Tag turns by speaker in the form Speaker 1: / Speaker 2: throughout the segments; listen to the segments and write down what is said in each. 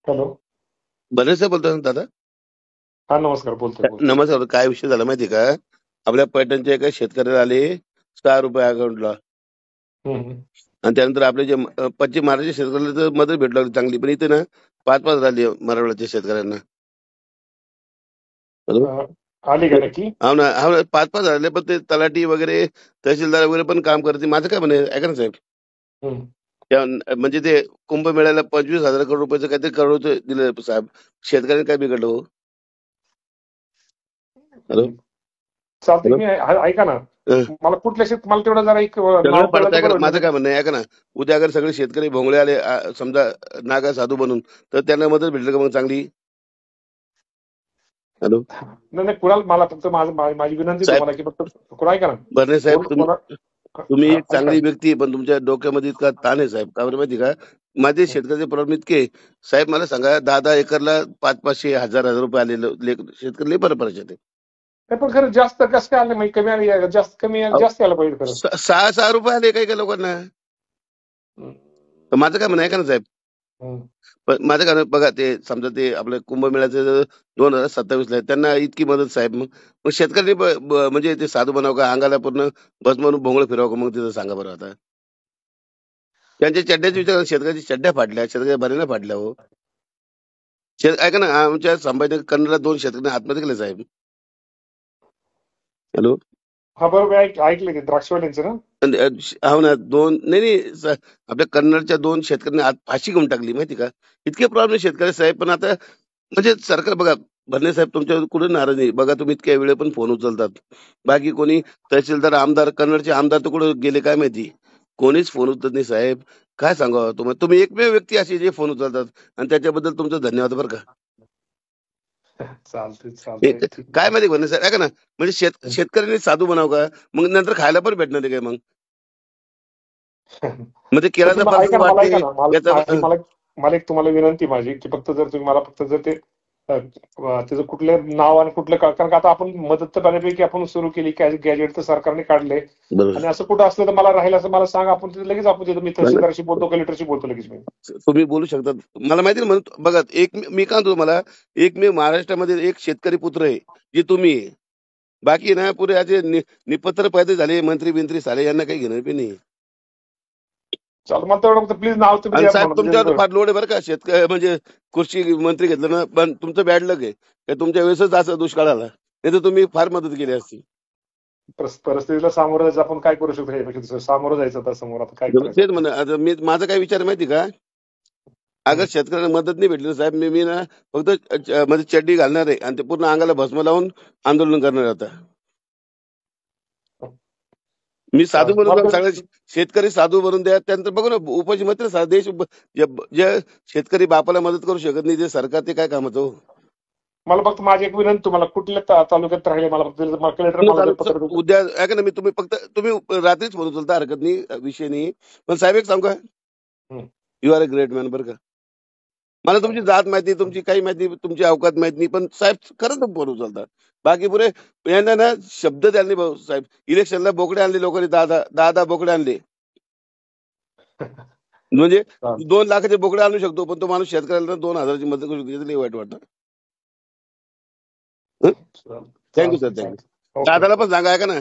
Speaker 1: Hello.
Speaker 2: बरेचसे बोलतो ना दादा.
Speaker 1: हा, नमस्कार. बोलतोय.
Speaker 2: नमस्कार. काय विषय झाला माहिती का? आपल्या पैठणच्या एका शेतकऱ्याला आले 6 रुपये अकाउंटला.
Speaker 1: हम्म.
Speaker 2: आणि त्यानंतर आपले जे पश्चिम महाराष्ट्र शेतकऱ्याला तर मदत भेटू लागली चांगली, पण इथे ना 5-5 राहिली मराठवाड्याच्या शेतकऱ्यांना. हॅलो.
Speaker 1: अं, आली का नक्की?
Speaker 2: हो ना, हो ना, 5-5 राहिले, पण ते तलाठी वगैरे तहसीलदार वगैरे पण काम करते. माझं काय म्हणे ऐका ना साहेब,
Speaker 1: हम्म.
Speaker 2: म्हणजे ते कुंभमेळ्याला 25,000 करोड रुपयाचं काहीतरी करोड दिलं साहेब. शेतकऱ्यांनी काय बिघडलं हो? हॅलो.
Speaker 1: चालतंय
Speaker 2: हॅलो.
Speaker 1: मी ऐका ना.
Speaker 2: हं.
Speaker 1: मला कुठल्या मला तेवढं जरा एक
Speaker 2: सगळं
Speaker 1: नाव कळलं
Speaker 2: पडतं.
Speaker 1: तर
Speaker 2: ऐका
Speaker 1: बरं
Speaker 2: ना,
Speaker 1: होईल
Speaker 2: माझं
Speaker 1: म्हणजे.
Speaker 2: काय म्हणणं आहे ऐका ना, उद्या अगर सगळे शेतकरी भोंगळे आले समजा नागा साधू बनून, तर त्यांना मदत भेटली का मग चांगली? हॅलो.
Speaker 1: नाही नाही, कुणाल मला फक्त माझी विनंती
Speaker 2: साहेब
Speaker 1: तुम्हाला की फक्त कुणा ऐका ना.
Speaker 2: बर्ने साहेब,
Speaker 1: कोणा
Speaker 2: तुम्ही
Speaker 1: हा,
Speaker 2: एक
Speaker 1: ऐका
Speaker 2: चांगली व्यक्ती आहे, पण तुमच्या डोक्यामध्ये इतका ताण आहे साहेब. का बरं माहिती का? माझे
Speaker 1: हं.
Speaker 2: शेतकऱ्याचे प्रॉब्लेम इतके साहेब, मला सांगा 10-10 एकरला 500-500 हजार-हजार रुपये आलेले शेतकरी लई बरं परिस्थिती आहे.
Speaker 1: नाही, पण खरं जास्त कसं काय आलं, म्हणजे कमी आली, जास्त कमी
Speaker 2: अहो,
Speaker 1: जास्त आलं पाहिजे खरं.
Speaker 2: 6-6 रुपये आले काही काही लोकांना.
Speaker 1: हं.
Speaker 2: तर माझं काय म्हणणं आहे का ना साहेब,
Speaker 1: हं.
Speaker 2: पण माझं काय बघा, ते समजा ते आपलं कुंभमेळ्याचं 2027 ला आहे, त्यांना इतकी मदत साहेब, मग मग शेतकऱ्यांनी म्हणजे ते साधू बनावं का, अंगाला पूर्ण भस्म म्हणून भोंगळ फिरावं का मग तिथं सांगा बरं आता. त्यांच्या चड्ड्याच्या विचार, शेतकऱ्याच्या चड्ड्या फाडल्या, शेतकऱ्याच्या बऱ्याने फाडल्या हो. ऐका ना, आमच्या संभाजीनगर कन्नडला 2 शेतकऱ्यांनी आत्महत्या केली साहेब. हॅलो.
Speaker 1: हा, बरोबर. ऐकलं ते द्राक्षवाल्यांचं ना.
Speaker 2: हो ना, 2 नाही, नाही, आपल्या कन्नडच्या 2 शेतकऱ्यांनी फाशी घेऊन टाकली माहिती का? इतके प्रॉब्लेम शेतकरी साहेब, पण आता म्हणजे सरकार बघा, भरणे साहेब तुमच्यावर कुठे नाराज नाही. बघा तुम्ही इतक्या वेळे पण फोन उचलतात. बाकी कोणी तहसीलदार, आमदार, कन्नडचे आमदार तर कुठे गेले काय माहिती? कोणीच फोन उचलत नाही साहेब. काय सांगावं तुम्हाला? तुम्ही एकमेव व्यक्ती अशी जे फोन उचलतात, आणि त्याच्याबद्दल तुमचं धन्यवाद बरं का.
Speaker 1: चालतंय
Speaker 2: हे
Speaker 1: चालतंय, ठीक
Speaker 2: काय
Speaker 1: आहे.
Speaker 2: माहिती भरणे साहेब, ऐका ना, म्हणजे शेतकऱ्यांनी साधू बनावं का? मग नंतर खायला पण भेटणार आहे काय मग? मग ते
Speaker 1: तर
Speaker 2: केळाचा
Speaker 1: तुम्ही
Speaker 2: प्रसाद
Speaker 1: ऐका ना, मला
Speaker 2: वाटते
Speaker 1: ऐका ना,
Speaker 2: याचा
Speaker 1: मला मला एक तुम्हाला विनंती माझी की फक्त जर तुम्ही मला फक्त जर ते त्याचं कुठलं नाव आणि कुठलं कारण का आता आपण मदत तर बऱ्यापैकी आपण सुरू केली, गॅजेट तर सरकारने काढले.
Speaker 2: बरोबर.
Speaker 1: आणि असं कुठं असलं तर मला राहील असं मला सांगा, आपण तिथे लगेच आपण तिथे मी तहसीलदारशी बोलतो, कलेक्टरशी बोलतो लगेच मी.
Speaker 2: तुम्ही बोलू शकता. मला माहिती ना, म्हणून बघा, एक मी काय म्हणतो तुम्हाला, एक मी महाराष्ट्रामध्ये एक शेतकरी पुत्र आहे, जे तुम्ही आहे. बाकी ना पुरे असे निपत्र पैदा झाले, मंत्री बिंत्री झाले, यांना काही घेणं बी नाही.
Speaker 1: चाल, मला तेवढं फक्त प्लीज नाव तुम्ही
Speaker 2: आणि
Speaker 1: द्या
Speaker 2: साहेब
Speaker 1: मला
Speaker 2: तुमच्यावर
Speaker 1: त्याच्यानंतर.
Speaker 2: फार लोड आहे बरं का, शेतकरी म्हणजे कृषी मंत्री घेतलं ना, पण तुमचं बॅड लक आहे का तुमच्या वेळेसच असं दुष्काळ आला, नाही तर तुम्ही फार मदत केली असती.
Speaker 1: परिस्थितीला सामोरं जायचं, आपण काय करू शकतो यापेक्षा सामोरं जायचं, आता समोर आता काय करायचं
Speaker 2: तेच
Speaker 1: आपण.
Speaker 2: म्हणा, आता मी माझा काय विचार आहे माहिती का? अगर
Speaker 1: हं.
Speaker 2: शेतकऱ्यांना मदत नाही भेटली ना साहेब, मी मी ना फक्त म्हणजे चड्डी घालणार आहे आणि ते पूर्ण अंगाला भस्म लावून आंदोलन करणार आहे आता. मी साधू बनून
Speaker 1: मला
Speaker 2: सगळे शेतकरी साधू बनून द्या, त्यानंतर बघू ना उपाशी मात्र देश जे जे शेतकरी बापाला मदत करू शकत नाही, ते सरकार ते काय कामाचं हो?
Speaker 1: मला फक्त माझी एक विनंती, तुम्हाला कुठल्या तालुक्यात राहिले मला फक्त कलेक्टर मला जर पत्र देतो.
Speaker 2: उद्या ऐका ना, मी तुम्ही रात्रीच फोन उचलता, हरकत नाही, विषय नाही. पण साहेब एक सांगू का,
Speaker 1: हं.
Speaker 2: You are a great man बरं का. मला तुमची जात माहिती, तुमची काही माहिती, तुमची अवकात माहित नाही, पण साहेब खरंच फोन उचलता. बाकी पुरे यांना ना शब्द द्यायला नाही भाऊ साहेब. इलेक्शनला बोकडे आणले लोकांनी, 10-10 बोकडे आणले. म्हणजे
Speaker 1: चालेल.
Speaker 2: 2 लाखाचे बोकडे आणू शकतो, पण तो माणूस शेतकऱ्याला 2,000ची मदत करू शकतो, याचं लई वाईट वाटतं. थँक्यू सर,
Speaker 1: चालतंय
Speaker 2: थँक्यू.
Speaker 1: चालतंय. ओके
Speaker 2: दादाला
Speaker 1: ओके.
Speaker 2: पण सांगा, ऐका ना,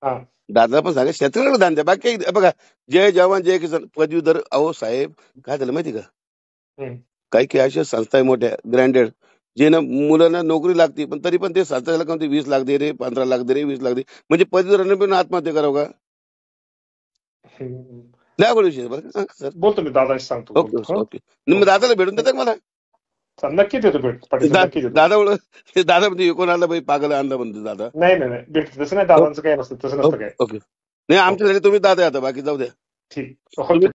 Speaker 1: हा.
Speaker 2: दादाला पण सांगा शेतकऱ्याला दान द्या. बाकी बघा, जय जवान जय किसान पदवीधर. अहो साहेब, काय झालं माहिती का?
Speaker 1: हं.
Speaker 2: काही काही अशा संस्था आहे मोठ्या ग्रँडेड, जे ना मुलांना नोकरी लागते, पण तरी पण ते संस्थेला कोणते 20 लाख दे रे, 15 लाख दे रे, 20 लाख दे, म्हणजे पदवीधरांनी पण आत्महत्या करावं का?
Speaker 1: हं.
Speaker 2: लय अवघड विषय आहे बरं का, सर.
Speaker 1: बोलतो मी दादाशी, सांगतो,
Speaker 2: ओके
Speaker 1: बोलतो.
Speaker 2: ओके. मग दादाला भेटून देता का मला?
Speaker 1: नक्की देतो भेट, पाटील साहेब, नक्की देतो.
Speaker 2: दादा ते दादा म्हणजे कोण आला बाई, पागल आणला म्हणतो दादा.
Speaker 1: नाही नाही नाही, भेट तसं नाही, दादांचं काय नसतं, तसं नसतं
Speaker 2: ओके
Speaker 1: काय.
Speaker 2: ओके. नाही,
Speaker 1: ओके.
Speaker 2: आमच्यासाठी तुम्ही दादा आता, बाकी जाऊ द्या.
Speaker 1: ठीक.
Speaker 2: तुम्ही
Speaker 1: ओके.